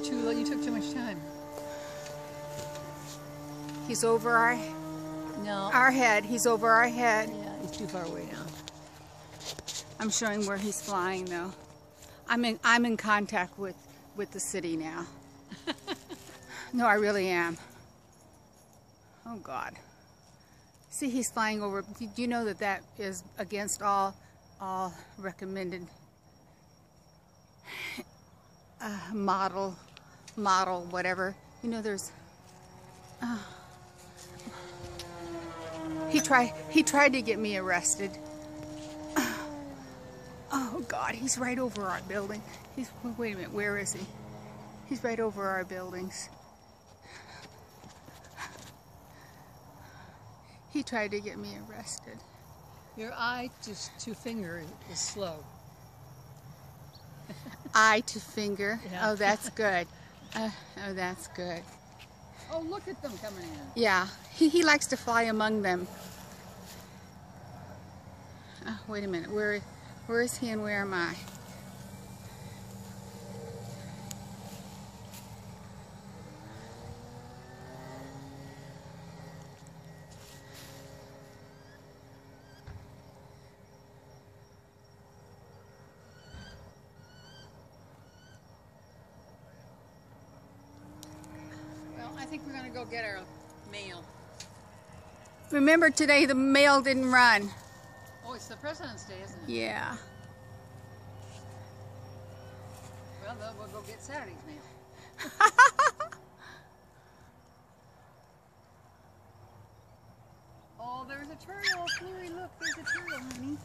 You took too much time. He's over our head. He's over our head. Yeah, he's too far away now. I'm showing where he's flying though. I'm in contact with the city now. No, I really am. Oh God. See, he's flying over. Do you know that that is against all recommended model whatever. You know, there's he tried to get me arrested. Oh God, he's right over our building. Wait a minute, where is he? He's right over our buildings. He tried to get me arrested. Your eye to finger is slow. Eye to finger. Yeah. Oh, that's good. Oh, that's good. Oh, look at them coming in. Yeah, he likes to fly among them. Oh, wait a minute. Where is he and where am I? Well, I think we're going to go get our mail. Remember, today the mail didn't run. Oh, it's the President's Day, isn't it? Yeah. Well, we'll go get Saturday's mail. Oh, there's a turtle. Mary, look, there's a turtle, honey.